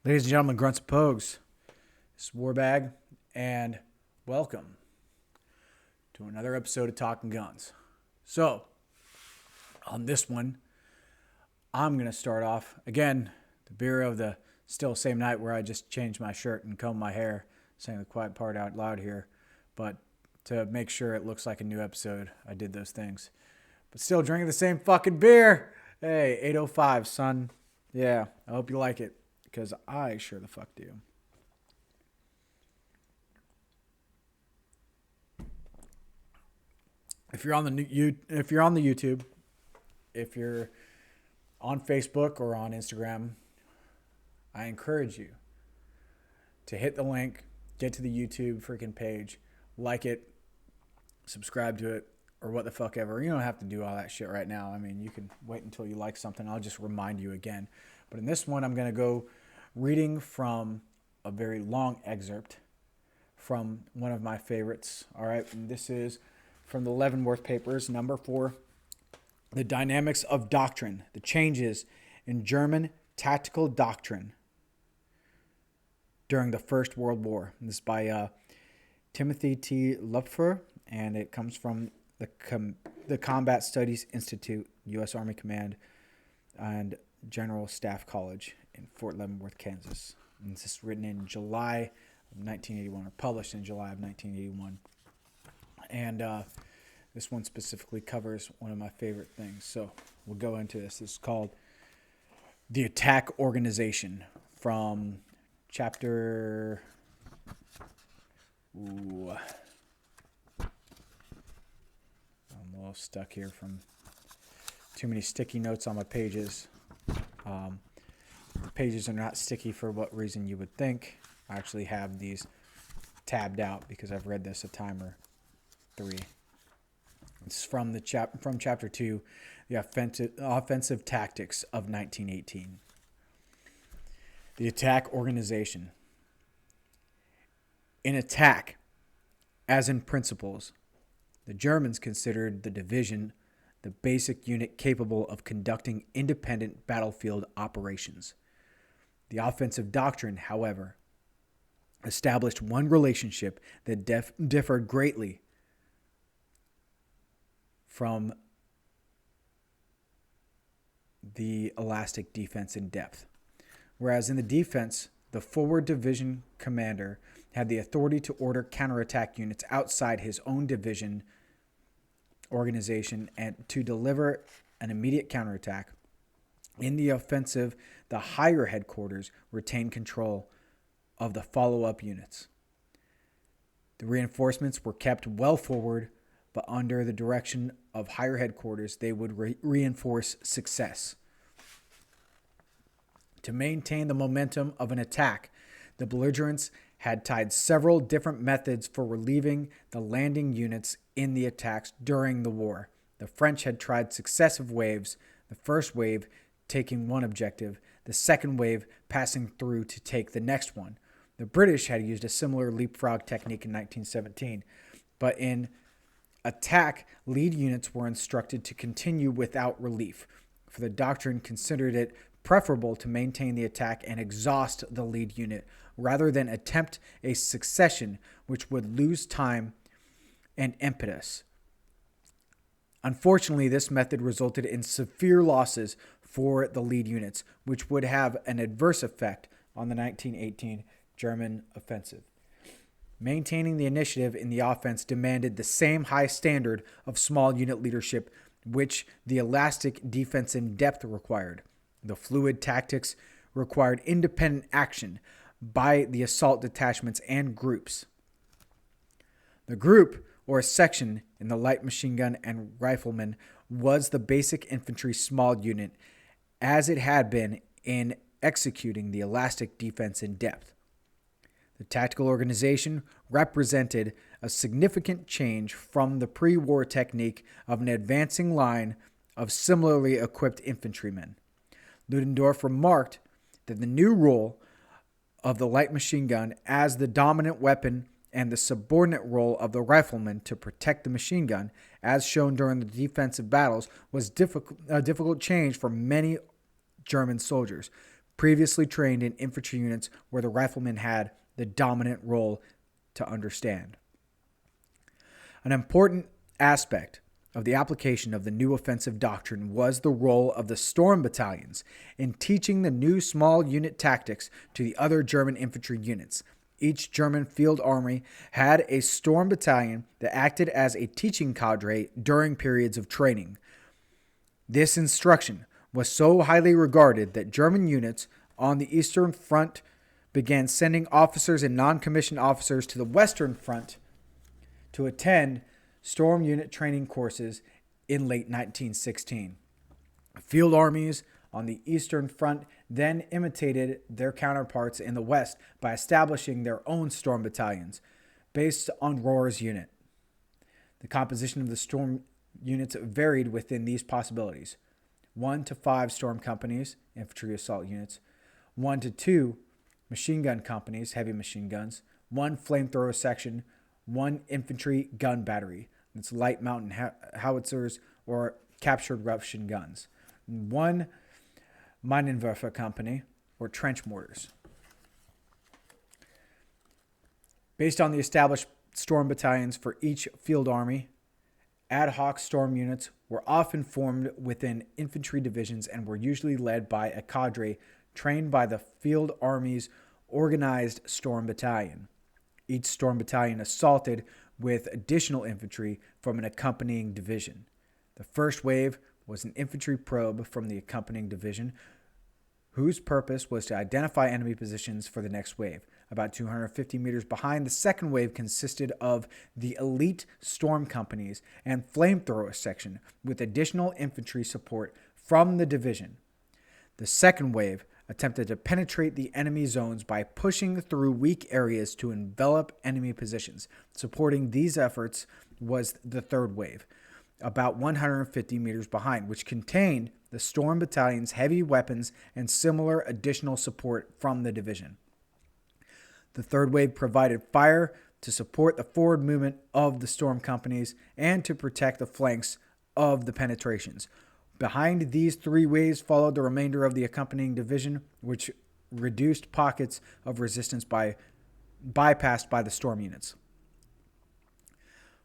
Ladies and gentlemen, grunts and pogues, this is Warbag, and welcome to another episode of Talking Guns. So, on this one, I'm going to start off, again, the beer of the still same night where I just changed my shirt and combed my hair, saying the quiet part out loud here, but to make sure it looks like a new episode, I did those things. But still drinking the same fucking beer! Hey, 805, son. Yeah, I hope you like it. Because I sure the fuck do. If you're on the YouTube, if you're on Facebook or on Instagram, I encourage you to hit the link, get to the YouTube freaking page, like it, subscribe to it, or what the fuck ever. You don't have to do all that shit right now. I mean, you can wait until you like something. I'll just remind you again. But in this one, I'm going to go reading from a very long excerpt from one of my favorites. All right, and this is from the Leavenworth Papers, number 4, The Dynamics of Doctrine, the Changes in German Tactical Doctrine During the First World War. And this is by Timothy T. Lupfer, and it comes from the Combat Studies Institute, U.S. Army Command, and General Staff College in Fort Leavenworth, Kansas. And this is written in July of 1981, or published in July of 1981. And this one specifically covers one of my favorite things. So we'll go into this. This is called The Attack Organization from chapter... I'm a little stuck here from too many sticky notes on my pages. The pages are not sticky for what reason you would think. I actually have these tabbed out because I've read this a time or 3. It's from chapter 2, the offensive tactics of 1918. The attack organization. In attack, as in principles, the Germans considered the division the basic unit capable of conducting independent battlefield operations. The offensive doctrine, however, established one relationship that differed greatly from the elastic defense in depth. Whereas in the defense, the forward division commander had the authority to order counterattack units outside his own division organization and to deliver an immediate counterattack. In the offensive, the higher headquarters retained control of the follow-up units. The reinforcements were kept well forward, but under the direction of higher headquarters, they would reinforce success. To maintain the momentum of an attack, the belligerents had tried several different methods for relieving the landing units in the attacks during the war. The French had tried successive waves, the first wave taking one objective, the second wave passing through to take the next one. The British had used a similar leapfrog technique in 1917, but in attack, lead units were instructed to continue without relief, for the doctrine considered it preferable to maintain the attack and exhaust the lead unit rather than attempt a succession which would lose time and impetus. Unfortunately, this method resulted in severe losses for the lead units, which would have an adverse effect on the 1918 German offensive. Maintaining the initiative in the offense demanded the same high standard of small unit leadership which the elastic defense in depth required. The fluid tactics required independent action by the assault detachments and groups. The group, or a section in the light machine gun and riflemen, was the basic infantry small unit as it had been in executing the elastic defense in depth. The tactical organization represented a significant change from the pre-war technique of an advancing line of similarly equipped infantrymen. Ludendorff remarked that the new role of the light machine gun as the dominant weapon and the subordinate role of the rifleman to protect the machine gun, as shown during the defensive battles, was a difficult change for many German soldiers. previously trained in infantry units where the riflemen had the dominant role to understand. An important aspect of the application of the new offensive doctrine was the role of the storm battalions in teaching the new small unit tactics to the other German infantry units. Each German field army had a storm battalion that acted as a teaching cadre during periods of training. This instruction was so highly regarded that German units on the Eastern Front began sending officers and non-commissioned officers to the Western Front to attend storm unit training courses in late 1916. Field armies on the Eastern Front then imitated their counterparts in the West by establishing their own storm battalions based on Rohr's unit. The composition of the storm units varied within these possibilities: 1 to 5 storm companies, infantry assault units; 1 to 2 machine gun companies, heavy machine guns; 1 flamethrower section; 1 infantry gun battery, that's light mountain howitzers or captured Russian guns; 1 Minenwerfer company, or trench mortars. Based on the established storm battalions for each field army, ad hoc storm units were often formed within infantry divisions and were usually led by a cadre trained by the field army's organized storm battalion. Each storm battalion assaulted with additional infantry from an accompanying division. The first wave was an infantry probe from the accompanying division, whose purpose was to identify enemy positions for the next wave. About 250 meters behind, the second wave consisted of the elite storm companies and flamethrower section with additional infantry support from the division. The second wave attempted to penetrate the enemy zones by pushing through weak areas to envelop enemy positions. Supporting these efforts was the third wave, about 150 meters behind, which contained the storm battalion's heavy weapons and similar additional support from the division. The third wave provided fire to support the forward movement of the storm companies and to protect the flanks of the penetrations. Behind these 3 waves followed the remainder of the accompanying division, which reduced pockets of resistance bypassed by the storm units,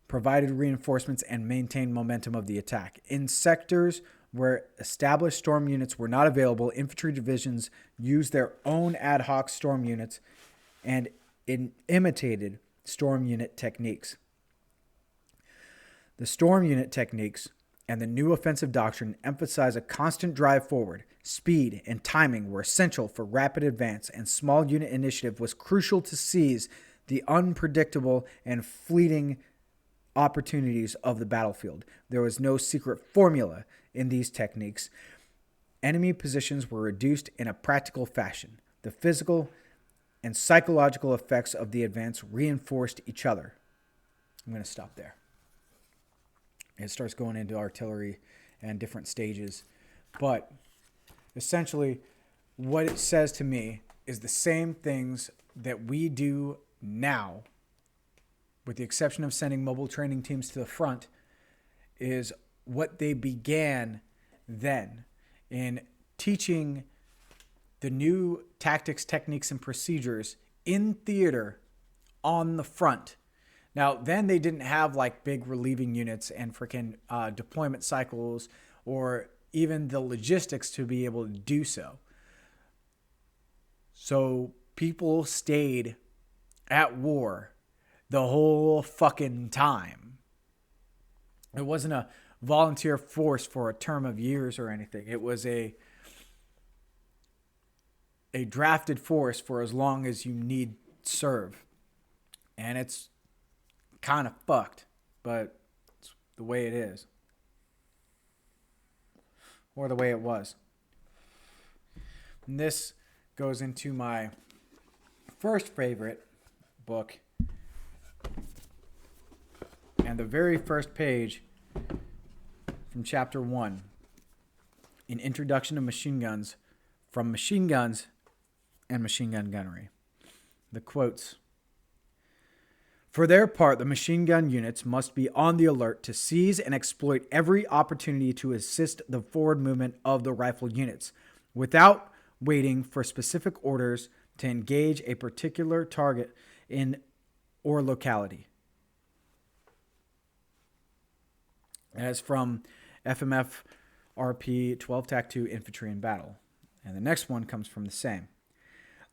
provided reinforcements, and maintained momentum of the attack. In sectors where established storm units were not available, infantry divisions used their own ad hoc storm units and imitated storm unit techniques. The storm unit techniques and the new offensive doctrine emphasize a constant drive forward. Speed and timing were essential for rapid advance, and small unit initiative was crucial to seize the unpredictable and fleeting opportunities of the battlefield. There was no secret formula in these techniques. Enemy positions were reduced in a practical fashion. The physical and psychological effects of the advance reinforced each other. I'm going to stop there. It starts going into artillery and different stages. But essentially, what it says to me is the same things that we do now, with the exception of sending mobile training teams to the front, is what they began then in teaching the new tactics, techniques, and procedures in theater on the front. Now, then they didn't have like big relieving units and freaking deployment cycles or even the logistics to be able to do so. So people stayed at war the whole fucking time. It wasn't a volunteer force for a term of years or anything. It was a drafted force for as long as you need serve. And it's kind of fucked, but it's the way it is. Or the way it was. And this goes into my first favorite book. And the very first page from chapter 1, an introduction to machine guns, from machine guns and machine gun gunnery. The quotes: "For their part, the machine gun units must be on the alert to seize and exploit every opportunity to assist the forward movement of the rifle units, without waiting for specific orders to engage a particular target in or locality. As from FMF RP 12 TAC 2 Infantry in Battle. And the next one comes from the same.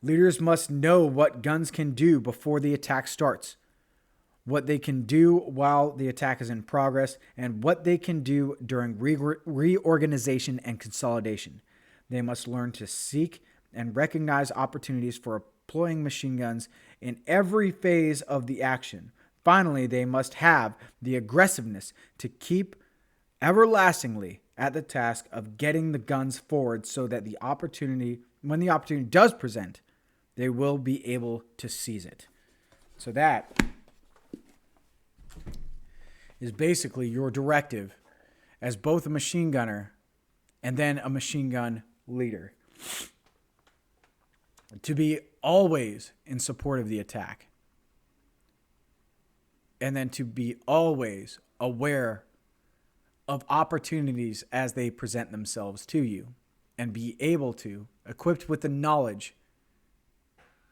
Leaders must know what guns can do before the attack starts, what they can do while the attack is in progress, and what they can do during reorganization and consolidation. They must learn to seek and recognize opportunities for deploying machine guns in every phase of the action. Finally, they must have the aggressiveness to keep everlastingly at the task of getting the guns forward so that when the opportunity does present, they will be able to seize it. So that is basically your directive as both a machine gunner and then a machine gun leader. To be always in support of the attack. And then to be always aware of opportunities as they present themselves to you. And be able to, equipped with the knowledge,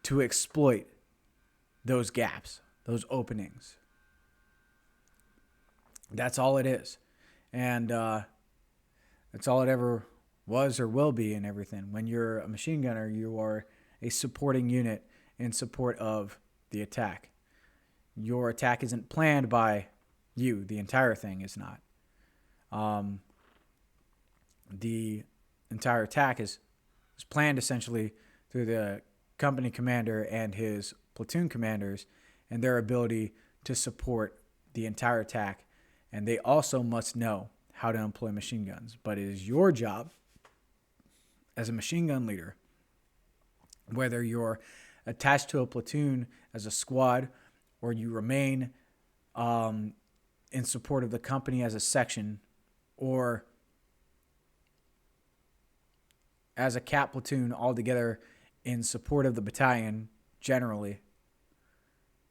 to exploit those gaps, those openings. That's all it is. And that's all it ever was or will be and everything. When you're a machine gunner, you are a supporting unit in support of the attack. Your attack isn't planned by you. The entire thing is not. The entire attack is planned essentially through the company commander and his platoon commanders and their ability to support the entire attack. And they also must know how to employ machine guns. But it is your job as a machine gun leader, whether you're attached to a platoon as a squad or you remain in support of the company as a section or as a cap platoon altogether in support of the battalion generally,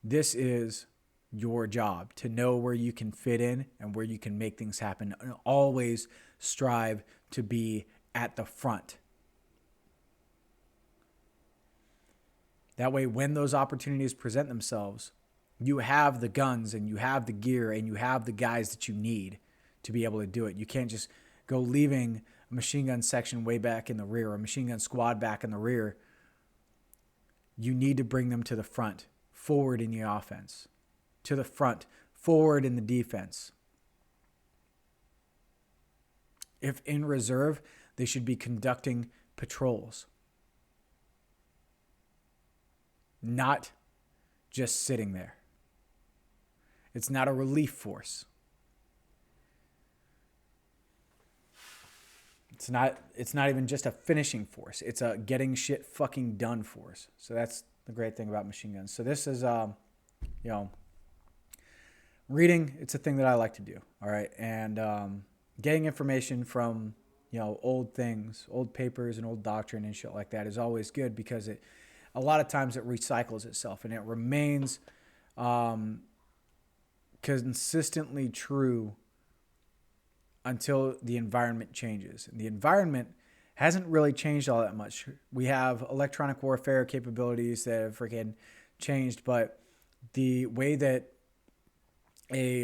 this is your job to know where you can fit in and where you can make things happen, and always strive to be at the front. That way, when those opportunities present themselves, you have the guns and you have the gear and you have the guys that you need to be able to do it. You can't just go leaving a machine gun section way back in the rear or a machine gun squad back in the rear. You need to bring them to the front, forward in the offense, to the front, forward in the defense. If in reserve, they should be conducting patrols, not just sitting there. It's not a relief force. It's not even just a finishing force. It's a getting shit fucking done force. So that's the great thing about machine guns. So this is, reading. It's a thing that I like to do. All right. And getting information from, old things, old papers and old doctrine and shit like that is always good because a lot of times it recycles itself and it remains consistently true until the environment changes. And the environment hasn't really changed all that much. We have electronic warfare capabilities that have freaking changed, but the way that a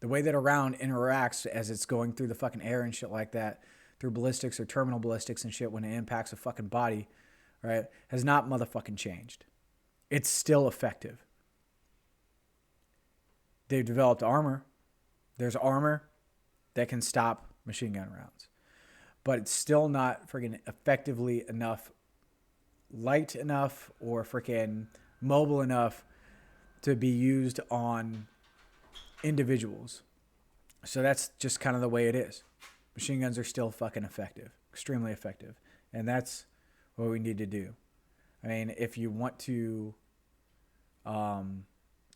round interacts as it's going through the fucking air and shit like that, through ballistics or terminal ballistics and shit when it impacts a fucking body, right, has not motherfucking changed. It's still effective. They've developed armor. There's armor that can stop machine gun rounds. But it's still not freaking effectively enough, light enough, or freaking mobile enough to be used on individuals. So that's just kind of the way it is. Machine guns are still fucking effective, extremely effective. And that's what we need to do. I mean, if you want to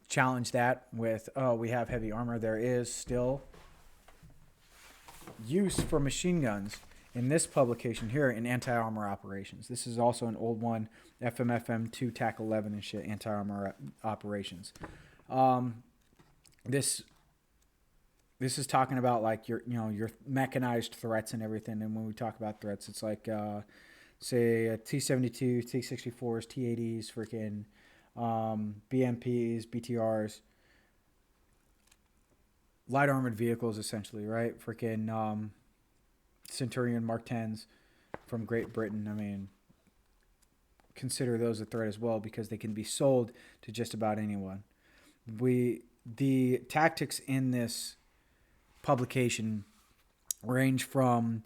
challenge that with, we have heavy armor, there is still use for machine guns in this publication here in AntiArmor Operations. This is also an old one, FMFM 2 TAC 11 and shit, AntiArmor Operations. This is talking about like your mechanized threats and everything. And when we talk about threats, it's like say T-72, T-64s, T-80s, freaking BMPs, BTRs, light armored vehicles, essentially, right? Freaking Centurion Mark 10s from Great Britain. I mean, consider those a threat as well because they can be sold to just about anyone. The tactics in this publication range from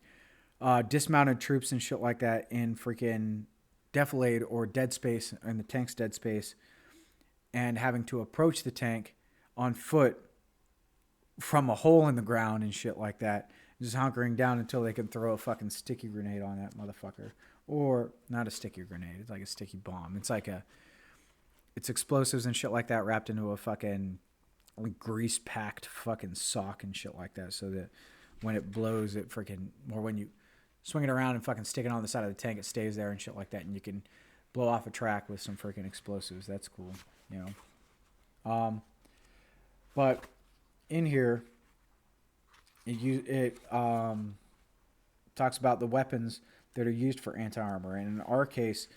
dismounted troops and shit like that in freaking defilade or dead space, in the tank's dead space, and having to approach the tank on foot from a hole in the ground and shit like that, just hunkering down until they can throw a fucking sticky grenade on that motherfucker. Or not a sticky grenade, it's like a sticky bomb. It's explosives and shit like that wrapped into a fucking grease packed fucking sock and shit like that, so that when it blows, it freaking, or when you swing it around and fucking stick it on the side of the tank, it stays there and shit like that, and you can blow off a track with some freaking explosives. That's cool, you know. But in here, it talks about the weapons that are used for anti-armor, and in our case,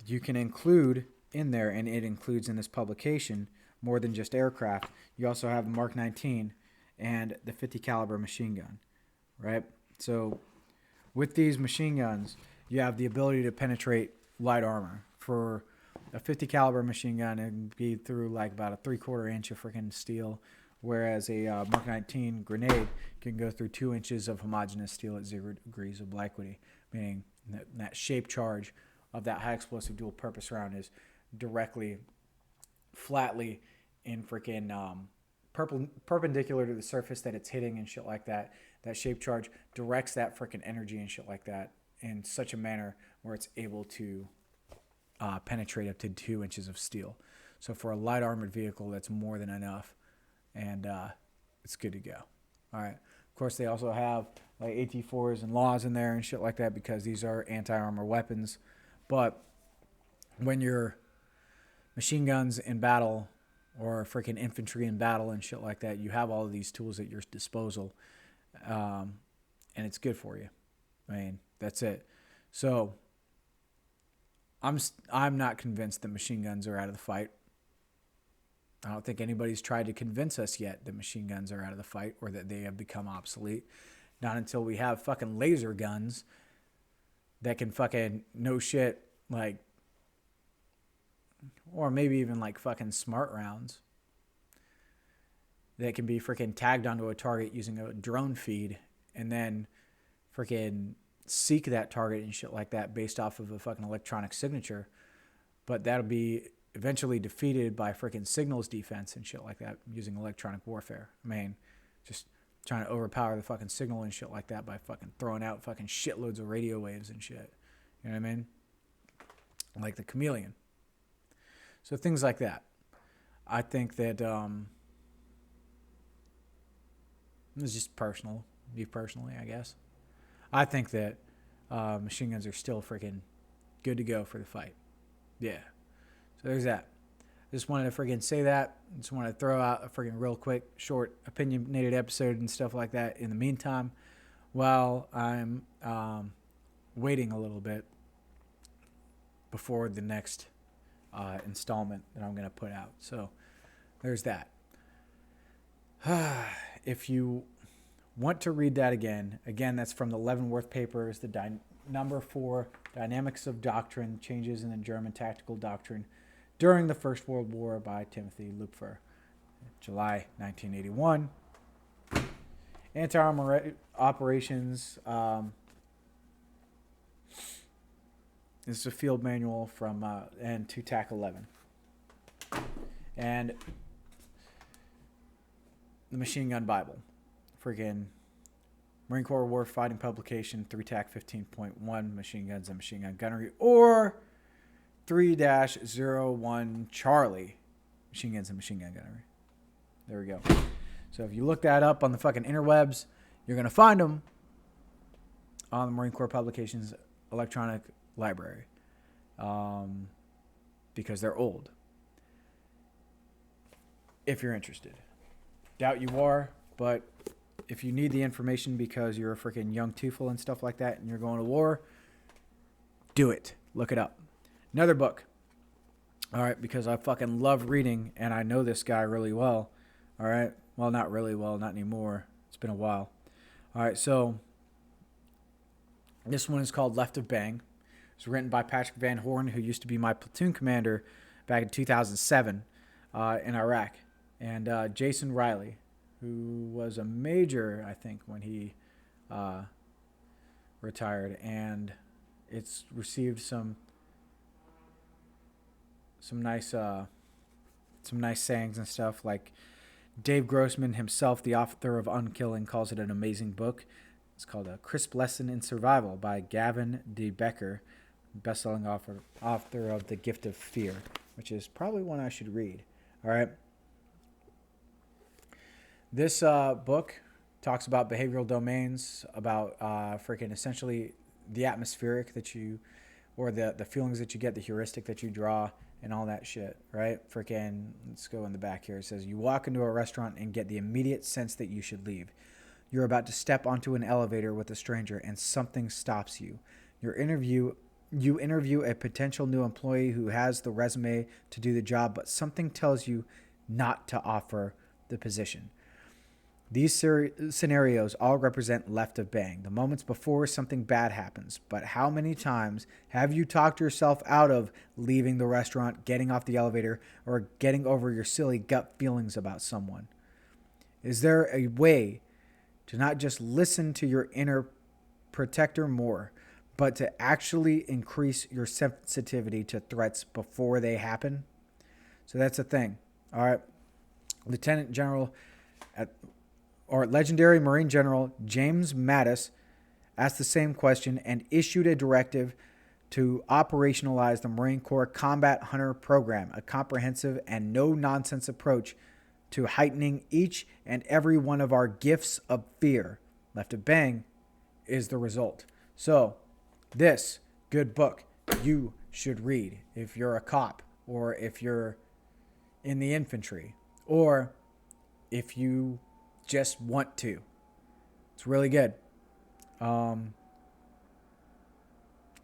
you can include in there, and it includes in this publication, more than just aircraft. You also have the Mark 19 and the 50 caliber machine gun, right? So with these machine guns, you have the ability to penetrate light armor. For a 50 caliber machine gun, it can be through like about a 3/4 inch of freaking steel, whereas a Mark 19 grenade can go through 2 inches of homogeneous steel at 0 degrees obliquity, meaning that shape charge of that high explosive dual purpose round is directly, flatly in freaking perpendicular to the surface that it's hitting and shit like that. That shape charge directs that freaking energy and shit like that in such a manner where it's able to penetrate up to 2 inches of steel. So for a light armored vehicle, that's more than enough, and it's good to go. All right. Of course, they also have like AT4s and laws in there and shit like that because these are anti-armor weapons. But when you're machine guns in battle or freaking infantry in battle and shit like that, you have all of these tools at your disposal, and it's good for you. I mean, that's it. So I'm not convinced that machine guns are out of the fight. I don't think anybody's tried to convince us yet that machine guns are out of the fight or that they have become obsolete. Not until we have fucking laser guns that can fucking no shit, like, or maybe even like fucking smart rounds that can be freaking tagged onto a target using a drone feed and then freaking seek that target and shit like that based off of a fucking electronic signature. But that'll be eventually defeated by freaking signals defense and shit like that using electronic warfare. I mean, just trying to overpower the fucking signal and shit like that by fucking throwing out fucking shitloads of radio waves and shit. You know what I mean? Like the chameleon. So things like that. I think that this is just personal, me personally, I guess. I think that machine guns are still freaking good to go for the fight. Yeah. So there's that. Just wanted to freaking say that. Just wanted to throw out a freaking real quick, short, opinionated episode and stuff like that in the meantime while I'm waiting a little bit before the next installment that I'm going to put out. So there's that. If you want to read that again, that's from the Leavenworth Papers, the number 4, Dynamics of Doctrine, Changes in the German Tactical Doctrine During the First World War by Timothy Lupfer, July 1981. Anti-armor operations. This is a field manual from and to TAC 11. And the Machine Gun Bible. Friggin' Marine Corps War Fighting Publication 3 TAC 15.1 Machine Guns and Machine Gun Gunnery, or 3-01 Charlie Machine Guns and Machine Gun Gunnery. There we go. So if you look that up on the fucking interwebs, you're going to find them on the Marine Corps Publications electronic library, because they're old. If you're interested. Doubt you are, but if you need the information because you're a freaking young TOEFL and stuff like that and you're going to war, Do it. Look it up. Another book. All right, because I fucking love reading and I know this guy really well. All right. Well, not really well, not anymore. It's been a while. All right, so this one is called Left of Bang. It's written by Patrick Van Horn, who used to be my platoon commander back in 2007 in Iraq, and Jason Riley, who was a major, I think, when he retired, and it's received some nice sayings and stuff. Like Dave Grossman himself, the author of Unkilling, calls it an amazing book. It's called A Crisp Lesson in Survival by Gavin D. Becker, best-selling author of The Gift of Fear, which is probably one I should read. All right. This book talks about behavioral domains, about freaking essentially the atmospheric that you, or the feelings that you get, the heuristic that you draw, and all that shit, right? Freaking, let's go in the back here. It says, you walk into a restaurant and get the immediate sense that you should leave. You're about to step onto an elevator with a stranger and something stops you. You interview a potential new employee who has the resume to do the job, but something tells you not to offer the position. These scenarios all represent left of bang, the moments before something bad happens. But how many times have you talked yourself out of leaving the restaurant, getting off the elevator, or getting over your silly gut feelings about someone? Is there a way to not just listen to your inner protector more, but to actually increase your sensitivity to threats before they happen? So that's the thing. All right. Lieutenant General legendary Marine General James Mattis asked the same question and issued a directive to operationalize the Marine Corps Combat Hunter Program, a comprehensive and no-nonsense approach to heightening each and every one of our gifts of fear. Left of Bang is the result. So, this good book you should read if you're a cop, or if you're in the infantry, or if you just want to. It's really good. I've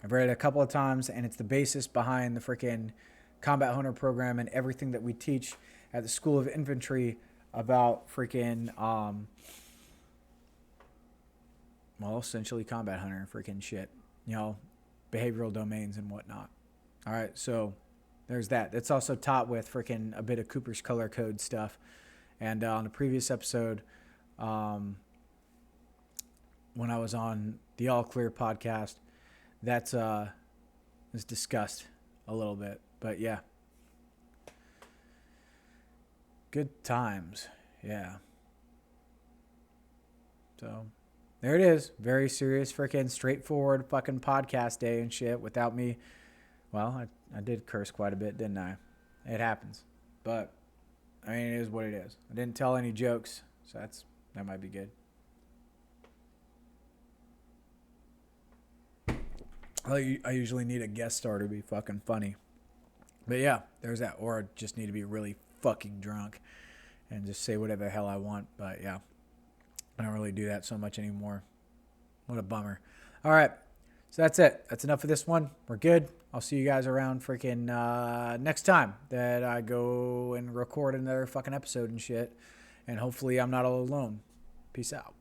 read it a couple of times, and it's the basis behind the freaking Combat Hunter Program and everything that we teach at the School of Infantry about freaking, essentially combat hunter freaking shit. Behavioral domains and whatnot. All right, so there's that. It's also taught with freaking a bit of Cooper's color code stuff. And on the previous episode, when I was on the All Clear podcast, that's was discussed a little bit. But yeah. Good times. Yeah. So there it is. Very serious, freaking straightforward fucking podcast day and shit without me. Well, I did curse quite a bit, didn't I? It happens. But, I mean, it is what it is. I didn't tell any jokes, so that might be good. I usually need a guest star to be fucking funny. But yeah, there's that. Or I just need to be really fucking drunk and just say whatever the hell I want. But yeah, I don't really do that so much anymore. What a bummer. All right, so that's it. That's enough of this one. We're good. I'll see you guys around freaking next time that I go and record another fucking episode and shit. And hopefully I'm not all alone. Peace out.